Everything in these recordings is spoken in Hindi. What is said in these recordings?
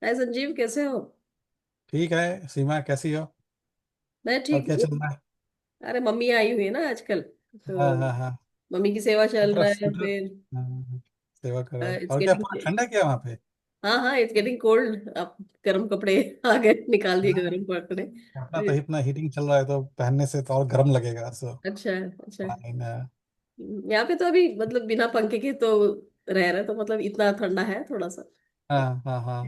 हाय संजीव, कैसे हो? ठीक है। सीमा कैसी हो? मैं और ठीक क्या हूँ। चल रहा है? अरे मम्मी आई हुई है ना आजकल, तो हाँ हाँ हाँ। मम्मी की सेवा तो चल पूरा रहा है स्वेटर। फिर। हाँ, हाँ, सेवा करो। इट्स और क्या गेटिंग पूरा ठंडा क्या वहाँ पे? हाँ हाँ, इट्स गेटिंग कोल्ड। अब गर्म कपड़े आ गए, निकाल दिए हाँ, गर्म कपड़े। अपना तो इतना हीटिंग चल रहा है तो पहनने से तो और गर्म लगेगा सो। अच्छा अच्छा। फाइन। यहाँ पे तो अभी मतलब बिना पंखे के तो रह रहे, तो मतलब इतना ठंडा है थोड़ा सा। हाँ हाँ हाँ।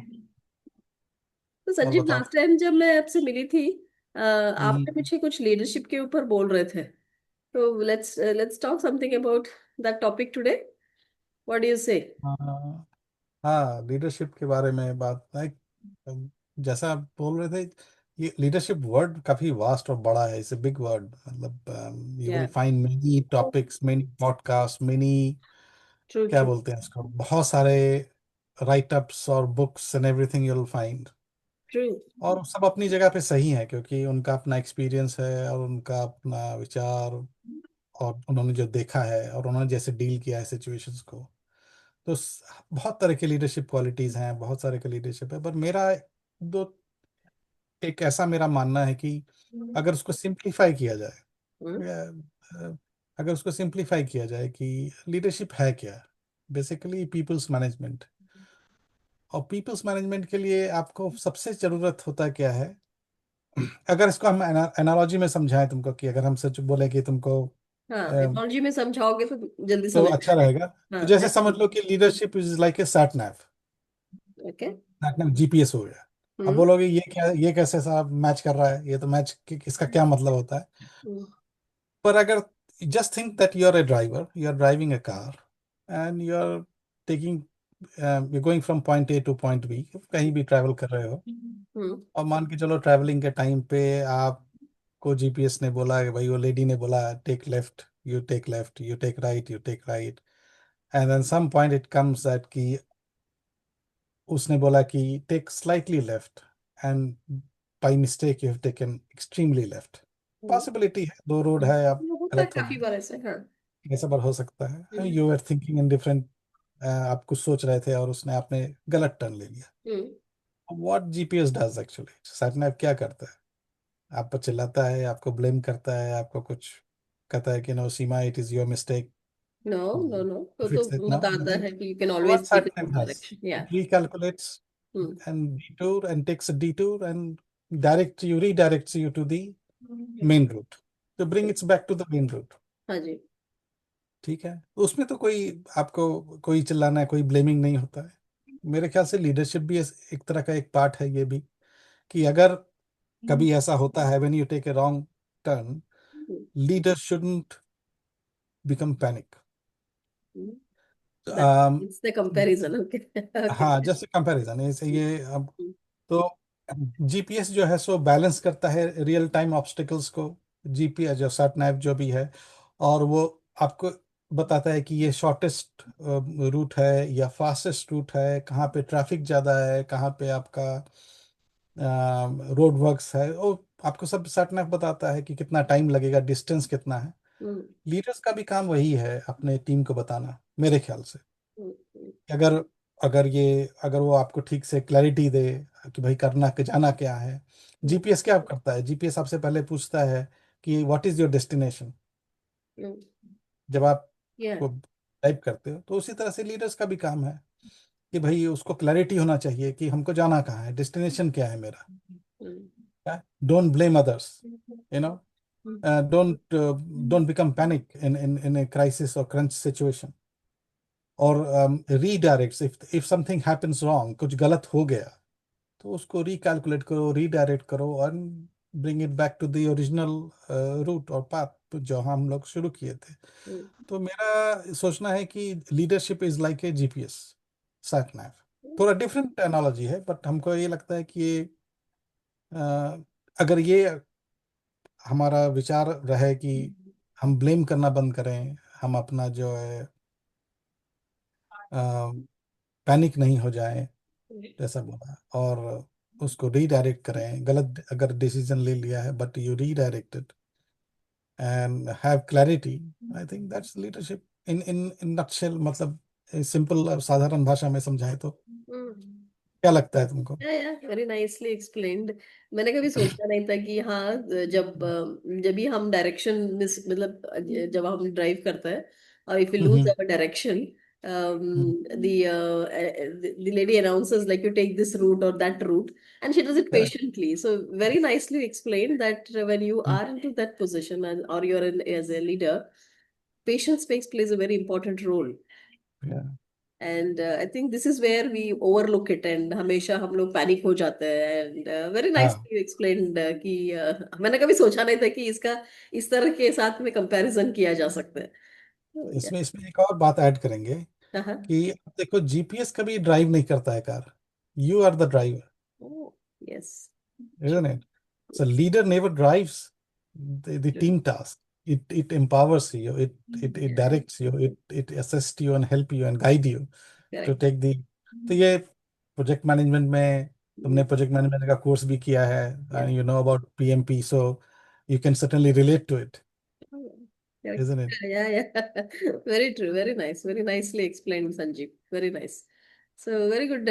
तो और संजीव, बताओ। लास्ट टाइम जब मैं आपसे मिली थी, हम्म। आपने मुझे कुछ लीडरशिप के ऊपर बोल रहे थे। तो let's talk something about that topic today. What do you से? हाँ हाँ, लीडरशिप के बारे में बात है। जैसा आप बोल रहे थे, ये लीडरशिप वर्ड काफी वास्ट और बड़ा है। It's a big word. मतलब यू या, will find many topics, many podcast, many, true क्या ट्रू बोलते हैं उसको, बहुत सारे राइट अप्स और books and everything you will find. True. और सब अपनी जगह पे सही है क्योंकि उनका अपना एक्सपीरियंस है और उनका अपना विचार, और उन्होंने जो देखा है और उन्होंने जैसे डील किया है सिचुएशंस को। तो बहुत तरह के लीडरशिप क्वालिटीज हैं, बहुत सारे के लीडरशिप है, पर मेरा दो एक ऐसा मेरा मानना है कि अगर उसको सिंप्लीफाई किया जाए, या, अगर उसको सिंप्लीफाई किया जाए कि लीडरशिप है क्या, बेसिकली पीपल्स मैनेजमेंट। और पीपल्स मैनेजमेंट के लिए आपको सबसे जरूरत होता क्या है? अगर इसको हम एनालॉजी में समझाएं तुमको, कि अगर हम सच बोले कि तुमको हाँ, अ, एटोलॉजी में समझाओगे तो जल्दी तो समझ अच्छा में रहेगा। आएगा। तो हाँ, जैसे समझ जल्दी। लो कि leadership is like a sat nav. Okay. Sat nav GPS हो गया। अब हम्म बोलोगे ये क्या, ये कैसे साहब मैच कर रहा है, ये तो मैच इसका क्या मतलब होता है? हम्म, पर अगर just think that you are a driver, you are driving a car and you are taking, you going from point A to point B, कहीं भी ट्रैवल कर रहे हो। हम्म, और मान के चलो ट्रैवलिंग के टाइम पे आपको जीपीएस ने बोला कि भाई, वो लेडी ने बोला take left, you take left, you take right, you take right. And then some point it comes that कि उसने बोला कि take slightly left, and by mistake you have taken extremely left. Hmm. Possibility है, दो रोड है, आप होता है गलत हो काफी गए। बार ऐसे, हाँ। ऐसा बार हो सकता है, hmm you are thinking in different, आप कुछ सोच रहे थे और उसने आपने गलत टर्न ले लिया। हम्म। व्हाट जीपीएस डज एक्चुअली, सैटनैव क्या करता है? आप पर चिल्लाता है, आपको ब्लेम करता है, आपको कुछ कहता है कि no Seema, it is your mistake, no no no, तो फिक्स इट, नो बताता है नथिंग। कि you can What always take a SatNav does, direction, या। it recalculates hmm and detour and takes a detour and redirects you to the main route, to bring it back to the main route। हाँ जी। ठीक है, तो उसमें तो कोई आपको कोई चिल्लाना है, कोई ब्लेमिंग नहीं होता है। मेरे ख्याल से लीडरशिप भी एक तरह का एक पार्ट है ये भी, कि अगर कभी ऐसा होता है, when you take a wrong turn, leader shouldn't become panic. That's the comparison, okay. Okay. हाँ, जैसे कंपैरिजन ऐसे ये अब, तो जीपीएस जो है सो बैलेंस करता है रियल टाइम ऑब्स्टिकल्स को। जीपीएस जो सैट नैव जो भी है, और वो आपको बताता है कि ये शॉर्टेस्ट रूट है या फास्टेस्ट रूट है, कहाँ पे ट्रैफिक ज़्यादा है, कहाँ पे आपका रोड वर्क्स है, वो आपको सब सैट नैव बताता है कि कितना टाइम लगेगा, डिस्टेंस कितना है। लीडर्स का भी काम वही है, अपने टीम को बताना, मेरे ख्याल से। अगर अगर ये अगर वो आपको ठीक से क्लैरिटी दे कि भाई करना के जाना क्या है। जीपीएस क्या करता है? जीपीएस आपसे पहले पूछता है कि व्हाट इज योर डेस्टिनेशन, जब आप या। को टाइप करते हो। तो उसी तरह से लीडर्स का भी काम है कि भाई उसको क्लैरिटी होना चाहिए कि हमको जाना कहाँ है, डेस्टिनेशन क्या है मेरा। Don't blame others, you know, don't become panic in a crisis और क्रंच सिचुएशन। और redirects, if something happens wrong, कुछ गलत हो गया, तो उसको रिकैलकुलेट करो, रीडायरेक्ट करो और bring it back to the original route और पाथ जो हम लोग शुरू किए थे। तो मेरा सोचना है कि leadership is like a GPS, sat nav. थोड़ा डिफरेंट एनालॉजी है, बट हमको ये लगता है कि ये अगर ये हमारा विचार रहे कि हम ब्लेम करना बंद करें, हम अपना जो है पैनिक नहीं हो जाए, जैसा बोला, और उसको रीडायरेक्ट करें, गलत अगर डिसीजन ले लिया है but you redirect it and have clarity. I think that's leadership in in in nutshell. मतलब सिंपल और साधारण भाषा में समझाए तो। क्या लगता है तुमको? या वेरी नाइसली एक्सप्लेन्ड। मैंने कभी सोचा नहीं था कि हाँ, जब भी हम डायरेक्शन मिस, मतलब जब हम ड्राइव करते हैं और if you lose hmm. Our direction, hmm. the lady announces like you take this route or that route, and she does it Correct. patiently. So very nicely explained that when you are into that position, or you're as a leader, patience plays a very important role. Yeah. And I think this is where we overlook it, and हमेशा हम लोग पैनिक हो जाते हैं। and very हाँ, nicely explained कि मैंने कभी सोचा नहीं था कि इसका इस तरह के साथ में कंपैरिजन किया जा सकता है। तो yeah. इसमें इसमें एक और बात ऐड करेंगे हाँ। कि अब देखो, जीपीएस कभी ड्राइव नहीं करता है car, you are the driver, Oh, yes. isn't True. it? So Yes. leader never drives the True. team task. It empowers you, it Yeah. directs you, it assists you and help you and guide you to Correct. take the, तो ये प्रोजेक्ट मैनेजमेंट में, तुमने प्रोजेक्ट मैनेजमेंट का कोर्स भी किया है Yeah. And you know about PMP, so you can certainly relate to it, Correct. isn't it? Yeah. Very true. Very nice. Very nicely explained, Sanjeev. Very nice. So very good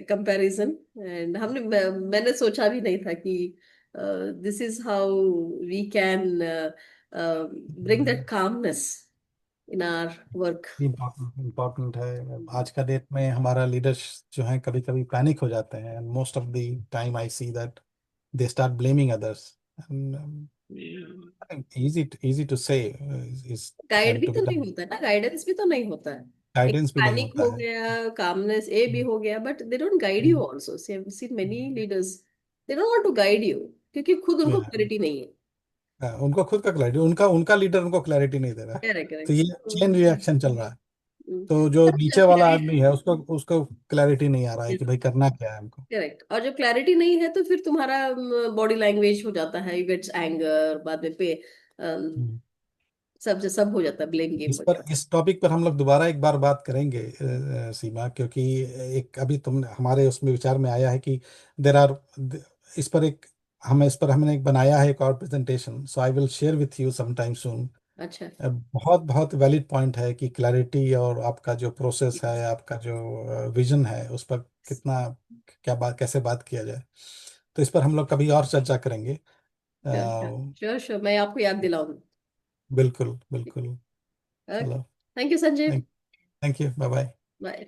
comparison. And मैंने सोचा भी नहीं था कि this is how we can bring that calmness in our work. Important important है। आज का डेट में हमारा लीडर्स जो है कभी कभी पैनिक हो जाते हैं, and most of the time I see that they start blaming others, and easy to say is guide have भी to तो be नहीं done. होता है ना, गाइडेंस भी तो नहीं होता है। एक गाइडेंस भी नहीं पैनिक होता हो है। गया, कामनेस ए भी हो गया, but they don't guide you also. Seen many leaders, they don't want to guide you क्योंकि खुद उनको Yeah. क्लैरिटी नहीं है। हाँ, उनको खुद का क्लैरिटी, उनका उनका लीडर उनको क्लैरिटी नहीं दे रहा है। करेक्ट, तो करेक्ट। ये चेन रिएक्शन चल रहा है। तो जो और नीचे जब वाला क्लैरिटी, आदमी है उसको उसको क्लैरिटी नहीं आ रहा है कि भाई करना क्या है हमको। करेक्ट, और जब क्लैरिटी नहीं है तो फिर तुम्हारा बॉडी लैंग्वेज हो जाता है, यू गेट्स एंगर, बाद में पे हम्म। सब हो जाता है, ब्लेम गेम इस हो पर, जाता इस टॉपिक पर हम लोग दोबारा एक बार बात करेंगे सीमा, क्योंकि एक अभी तुम हमारे उसमें विचार में आया है कि देर आर, इस पर एक, हम इस पर हमने एक बनाया है एक और presentation, so I will share with you some time soon. है। अच्छा। बहुत बहुत वैलिड पॉइंट है कि क्लैरिटी और आपका जो प्रोसेस है, आपका जो विजन है, उस पर कितना, क्या बात, कैसे बात किया जाए। तो इस पर हम लोग कभी और चर्चा करेंगे। श्योर, श्योर, श्योर, मैं आपको याद दिलाऊंगी। बिल्कुल बिल्कुल। ओके। चलो, thank you Sanjeev. Thank thank you, bye bye. Bye.